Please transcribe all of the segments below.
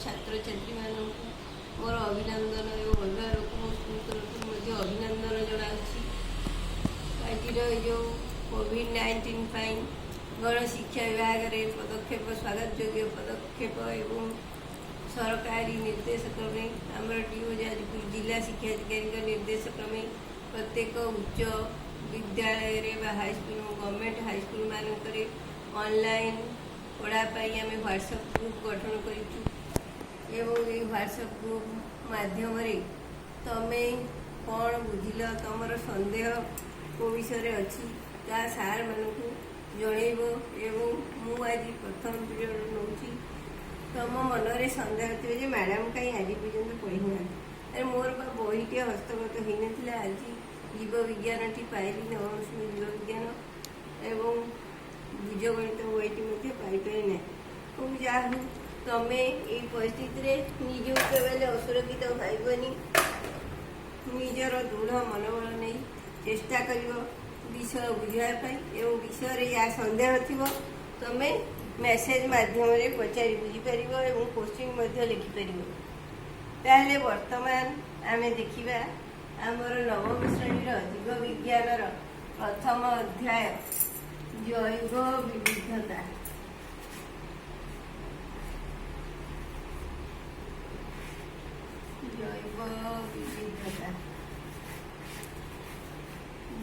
छात्र छात्री मानक मोर अभिनंदन एवं अभिभावक अभिनंदन जनाऊँगी। आज जो कोविड-19 गणशिक्षा विभाग में पदक्षेप स्वागत योग्य पदक्षेप एवं सरकारी निर्देश क्रमे आमर डीओ जाजपुर जिला शिक्षा अधिकारी निर्देश क्रमे प्रत्येक उच्च विद्यालय हाईस्कूल गवर्नमेंट हाईस्कूल मानक ऑनलाइन पढ़ाई आम व्हाट्सएप ग्रुप गठन कर व्हाट्सएप ग्रुप माध्यम तमें कौन बुझिल तुम सन्देह को विषय अच्छी सार मानक जनइब एवं मु आज प्रथम पीरियड नौ तुम मनरे सन्देह थे मैडम कहीं आज पर्यटन पढ़ी ना मोर बहीटे हस्तगत हो ना आज जीव विज्ञान टी पाइली नवम जीव विज्ञान एवं बीजगणित बहीटी पाइपारि ना तो जहाँ तमें ये परिस्थिति निज केवल असुरक्षित भावनी निजर दृढ़ मनोबल नहीं चेष्टा कर विषय बुझापी एवं विषय या सन्देह थी तमें मेसेज माध्यम पचारि बुझीपर और क्वेश्चन लिखिपर। ताहले वर्तमान आम देखा आमर नवम श्रेणी जीव विज्ञान प्रथम अध्याय जैव विविधता।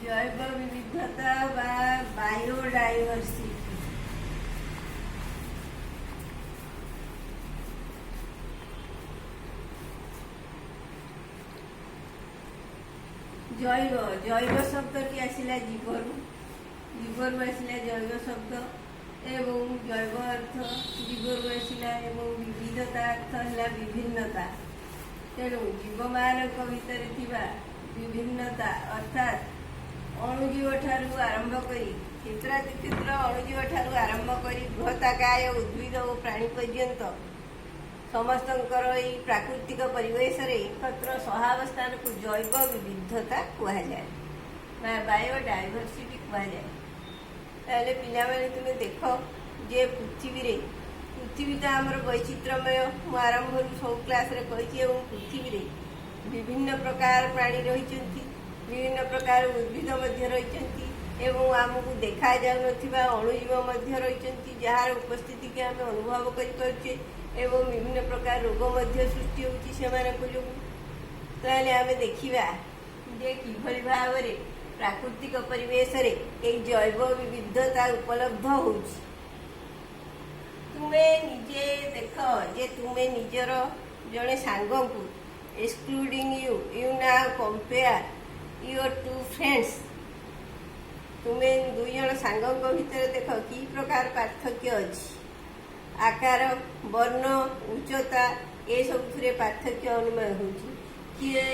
जैव विविधता बायोडाइवर्सिटी जैव जैव शब्द टी आसला जीवर जीवर आसला जैव शब्द एवं जैव अर्थ जीवर आसला एवं विविधता अर्थ है विभिन्नता। तेणु जीव मानक भितर विभिन्नता अर्थात अणुजीव ठारू आरंभ करी क्षेत्रातिक्षेत्र अणुजीव ठारू आरंभ करी बृहताकाय उद्भिद और प्राणी पर्यंत समस्त प्राकृतिक परिवेश एकत्र सहावस्थान को जैव विविधता कहुए बायोडाइवर्सिटी कहुए। पे तुम्हें देख जे पृथ्वी तो आमर वैचित्रमय मु आरंभ सब क्लास कही पृथ्वी विभिन्न प्रकार प्राणी रही विभिन्न प्रकार उद्भिद रही आमको देखा जाऊन अणुजीव रही जार उपस्थिति के आम अनुभव करें एवं विभिन्न प्रकार रोग सृष्टि होती ताले आम देखा जे किभली भाव प्राकृतिक परिवेश जैव विविधता उपलब्ध हो। तुम्हें निजे देख जे तुम्हें निजर जड़े सांग को excluding you now compare your two friends तुम्हें दुई जन सांग भितर देख कि प्रकार पार्थक्य अच्छी आकार वर्ण उच्चता ये सब पार्थक्य अनुमान हो किए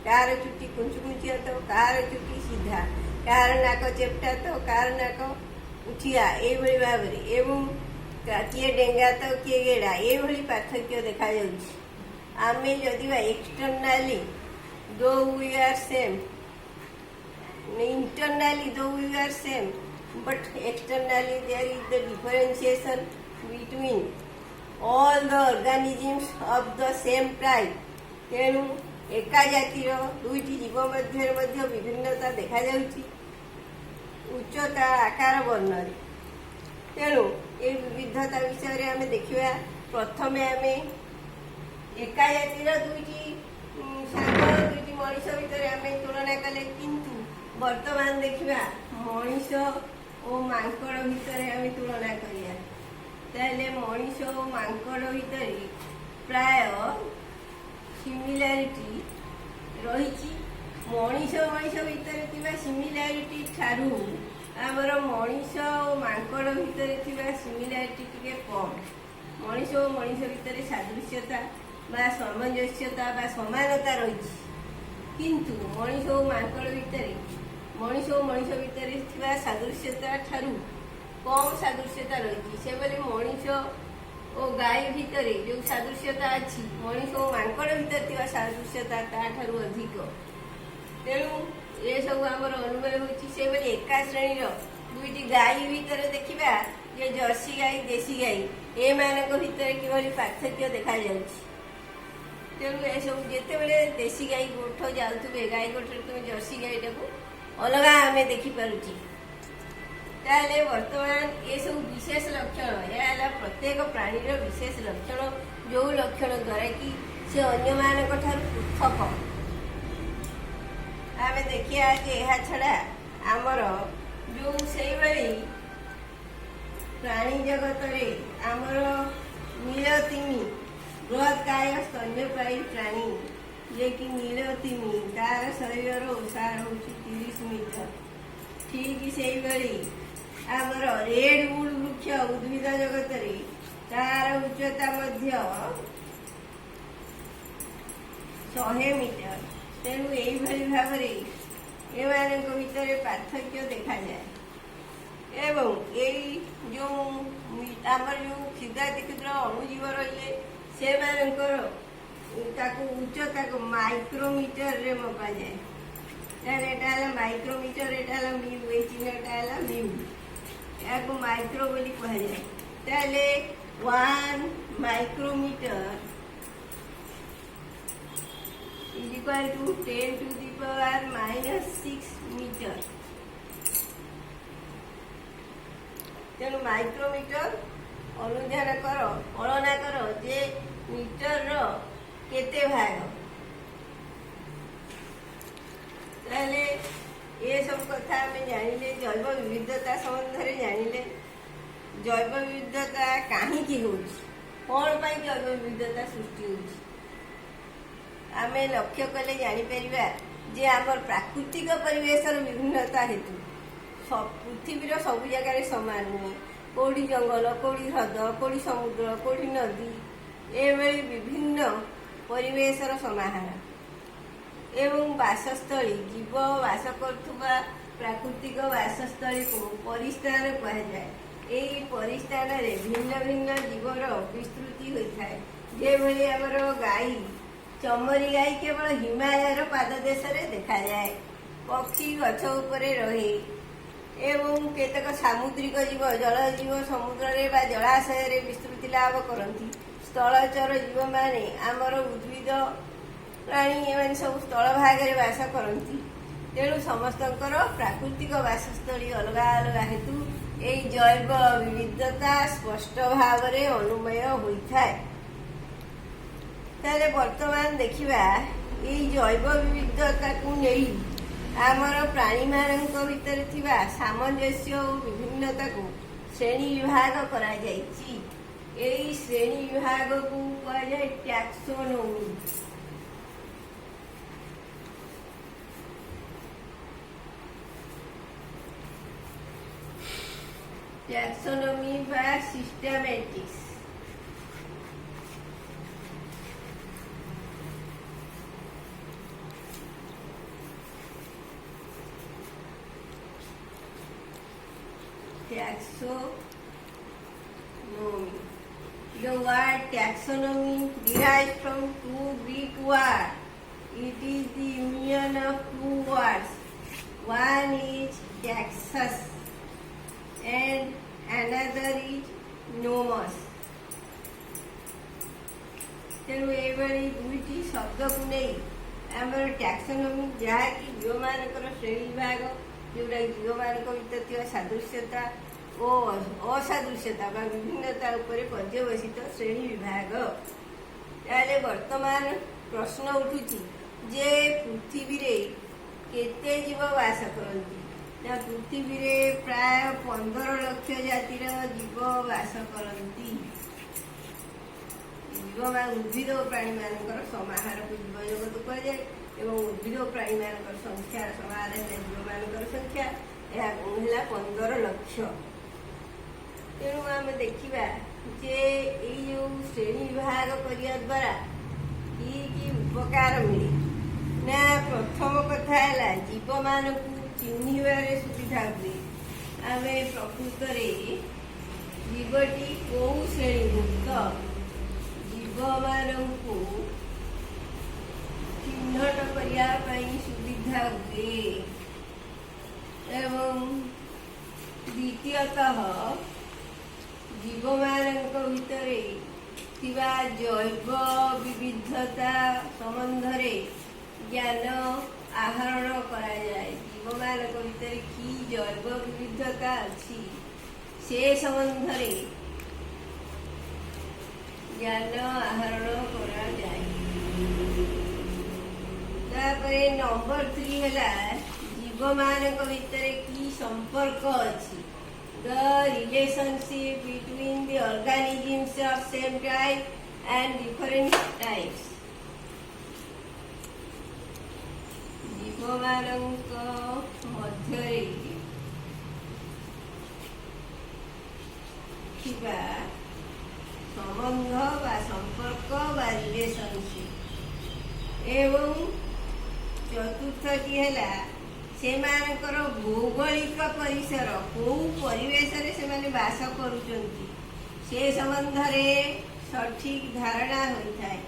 कार चुटी कुंची कुंचिया तो कार चुटी सीधा कार नाक चेप्टा तो कार नाक उठिया ये भाव एवं किए डेंगा तो किए गेड़ा ये पार्थक्य देखा आम जदि एक्सटर्नाली दो we are same internally though we are same but externally there is the differentiation between all the organisms of the same type। तेणु एका जातिर दुईटी जीव मध्य विभिन्नता देखा जाउची उच्चता आकार वर्ण। तेणु ये विविधता विषय आम देखा प्रथम आम एका जातिर दुईटी सांग दुईटी मनीष भितर आम तुलना कले किंतु वर्तमान देखा मनीष और मांकड़ भितर आम तुलना करिया ताहले मनीष और मांकड़ भितर प्राय सिमिलारिटी रही मनीष मनीष भितर सिमिलारिटी ठारू आमर मनीष और मांकड़ भितर सिमिलारिटी टिके कम मनीष और मनीष भितर सादृश्यता बा सामंजस्यता बा समानता रही किंतु मनीष और मांकड़ भितर मनीष भितर सादृश्यता ठारू कम सादृश्यता रही से बोले मनीष और गाय भितर जो सादृश्यता अच्छी मनीष और मांकड़ भितर सादृश्यता ताठारू अधिक। तेणु ये सब आमर अनुमान होती से बोले एका श्रेणी दुईटी गाय भितर देखा जे जर्सी गाई देशी गाई एमानक भितर किभଳି पार्थक्य देखा जाଉଛି। तेणु एसबू जितेबले देशी गाई गोठ जाऊे गाई गोठे तुम जर्सी गाईटा को अलग आम देखिपुचे ताले वर्तमान ये सब विशेष लक्षण यह प्रत्येक प्राणीर विशेष लक्षण जो लक्षण द्वारा कि से अन्य मान पृथक आम देखिया कि यह छड़ा आमर जो से प्राणी जगत रे आमर नीलतिमी बृहत्काय स्तन्यपायी प्राणी जे कि नीलतिमी तार शरीर ओसार हूँ 30 मीटर ठीक से आमर रेडवुड वृक्ष उद्भिद जगत रे तार उच्चता मध्य 100 मीटर। तेणु यही भाव एमान भितर पार्थक्य देखा जाए एवं यही जो आमर जो क्षुद्राति क्षुद्र अणुजीव रही से उच्चता को माइक्रोमीटर रे मपा जाए। माइक्रोमीटर एटा म्यू ये चिन्हटा म्यू या माइक्रो बोली कह जाए। 1 micrometre is equal to 10 to the power -6 metre. तेणु माइक्रोमीटर अनुधान कर कलना कर जे मीटर केते भाग ताले ये सब कथा आम जानिले जैव विविधता संबंध में जानिले जैव विविधता कहीं कौन पाई जैव विविधता सृष्टि होची आम लक्ष्य कले जापर जे आमर प्राकृतिक परिवेश विभिन्नता हेतु पृथ्वीर सब जगार सामान नुहे कौड़ी जंगल कौड़ी ह्रद कौड़ी समुद्र कौड़ी नदी एभली विभिन्न परिवेशर समाहार एवं बासस्थली जीव बास करुवा प्राकृतिक बासस्थली को परिस्थान कहुए। यही परिस्थान भिन्न भिन्न जीवर विस्तृति होता है जेभली आमर गाई चमरी गाई केवल हिमालयर पाददेश देखा जाए पक्षी गछ उपरे रहे एवं केतक सामुद्रिक जीव जलजीव समुद्र रे जलाशय रे विस्तृति लाभ करती स्थलचर जीव माने आमर उद्भिद प्राणी एवं सब स्थल भाग में बास करती। तेणु समस्तंकर प्राकृतिक बासस्थली अलग अलग हेतु यही जैव विविधता स्पष्ट भाव में अनुमय होता है। ताले वर्तमान देखिबा यही जैव विविधता को नहीं आमर प्राणी मानक भितर थिबा सामंजस्य और विभिन्नता को श्रेणी विभाग करा जायछि। एही श्रेणी विभाग को कहा जाए टैक्सोनोमी। टैक्सोनोमी बा systematics taxonomy. The word taxonomy derives from two Greek words. It is the union of two words. One is taxus and another is nomos. तेणु ये दुईटी शब्द को नहीं आमर टैक्सोनोमी जहाँकि जीव मानकर श्रेणी विभाग जोटा जीव मान भर सादृश्यता और असादृश्यता विभिन्नता पर्यवसित श्रेणी विभाग। ताले वर्तमान प्रश्न उठुची जे पृथ्वी रे केते जीव वास करती ना पृथ्वी रे प्राय 15 लाख जातिर जीव वास करती। जीव उद्भिद और प्राणी मानकर समाहार को जीव जगत कह जाए एवं उद्भिद और प्राणी मानकर संख्या समाहार है जीव मानकर संख्या यह 15 लाख। तेणु आम देखा जे यो श्रेणी विभाग करने द्वारा कि उपकार मिले ना प्रथम कथा है जीव मान को चिन्हबार सुविधा हुए। आम प्रकृत जीवटी कौ श्रेणीभुक्त जीव मान को चिन्हट करने सुविधा हुए एवं द्वितीयतः ଜୀବମାନଙ୍କ ଭିତରେ ଥିବା ଜୈବ ବିବିଧତା ସମ୍ବନ୍ଧରେ ଜ୍ଞାନ ଆହରଣ କରାଯାଏ। ଜୀବମାନଙ୍କ ଭିତରେ କି ଜୈବ ବିବିଧତା ଅଛି ସେ ସମ୍ବନ୍ଧରେ ଜ୍ଞାନ ଆହରଣ କରାଯାଏ। ତାପରେ ନମ୍ବର 3 ହେଲା ଜୀବମାନଙ୍କ ଭିତରେ କି ସମ୍ପର୍କ ଅଛି। The relationship between the organisms of same type and different types. ଜୀବମାନଙ୍କ ମଧ୍ୟରେ ଥିବା ସମ୍ବନ୍ଧ ବା ସମ୍ପର୍କ ବା ରିଲେସନସିପ ଏବଂ ଚତୁର୍ଥଟି ହେଲା ସେମାନଙ୍କର ଭୌଗୋଳିକ ପରିସର, କୋଉ ପରିବେଶରେ ସେମାନେ ବାସ କରୁଛନ୍ତି ସେ ସମ୍ବନ୍ଧରେ ସଠିକ ଧାରଣା ହୋଇଥାଏ।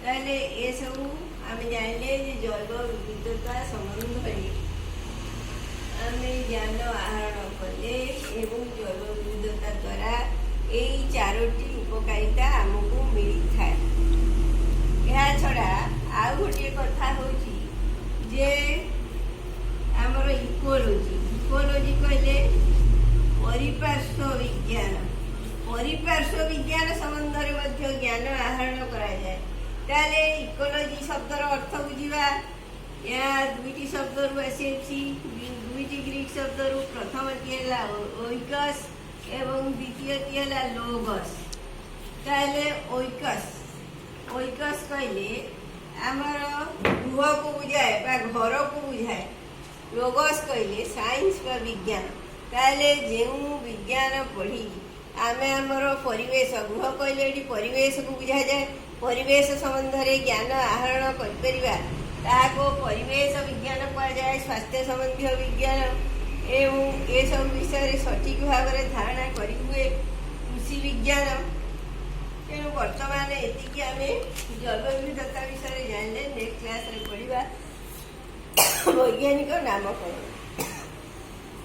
ତାହେଲେ ଏସବୁ ଆମେ ଜାଣିଲେ ଯେ ଜୈବ ବିବିଧତା ସମ୍ବନ୍ଧରେ ଆମେ ଜ୍ଞାନ ଆହରଣ କଲେ ଏବଂ ଜୈବ ବିବିଧତା ଦ୍ୱାରା ଏଇ 4ଟି ଉପକାରିତା ଆମକୁ ମିଳିଥାଏ। ଏହା ଛଡ଼ା ଆଉ ଗୋଟିଏ କଥା ହେଉଛି ଯେ ଆମର ଇକୋଲୋଜି କହିଲେ ପରିପାର୍ଶ୍ୱ ବିଜ୍ଞାନ। ପରିପାର୍ଶ୍ୱ ବିଜ୍ଞାନ ସମ୍ବନ୍ଧରେ ମଧ୍ୟ ଜ୍ଞାନ ଆହରଣ କରାଯାଏ। ତାହେଲେ ଇକୋଲୋଜି ଶବ୍ଦର ଅର୍ଥ ବୁଝିବା। ଏହା 2ଟି ଶବ୍ଦରୁ ଆସିଅଛି। 2ଟି ଗ୍ରୀକ୍ ଶବ୍ଦରୁ। ପ୍ରଥମଟି ହେଲା ଓଇକସ୍ ଏବଂ ଦ୍ୱିତୀୟଟି ହେଲା ଲୋଗସ୍। ତାହେଲେ ଓଇକସ୍ କହିଲେ ଆମର ଗୃହକୁ ବୁଝାଏ ବା ଘରକୁ ବୁଝାଏ। ଲୋଗସ୍ କହିଲେ ସାଇନ୍ସ ବା ବିଜ୍ଞାନ। ତାହେଲେ ଯେଉଁ ବିଜ୍ଞାନ ପଢ଼ି ଆମେ ଆମର ପରିବେଶ, ଗୃହ କହିଲେ ଏଠି ପରିବେଶକୁ ବୁଝାଯାଏ, ପରିବେଶ ସମ୍ବନ୍ଧରେ ଜ୍ଞାନ ଆହରଣ କରିପାରିବା ତାହାକୁ ପରିବେଶ ବିଜ୍ଞାନ କୁହାଯାଏ। ସ୍ୱାସ୍ଥ୍ୟ ସମ୍ବନ୍ଧୀୟ ବିଜ୍ଞାନ ଏବଂ ଏସବୁ ବିଷୟରେ ସଠିକ ଭାବରେ ଧାରଣା କରିହୁଏ କୃଷି ବିଜ୍ଞାନ। ତେଣୁ ବର୍ତ୍ତମାନ ଏତିକି ଆମେ ଜୈବ ବିବିଧତା ବିଷୟରେ ଜାଣିଲେ। ନେକ୍ସଟ କ୍ଲାସରେ ପଢ଼ିବା ବୈଜ୍ଞାନିକ ନାମକରଣ।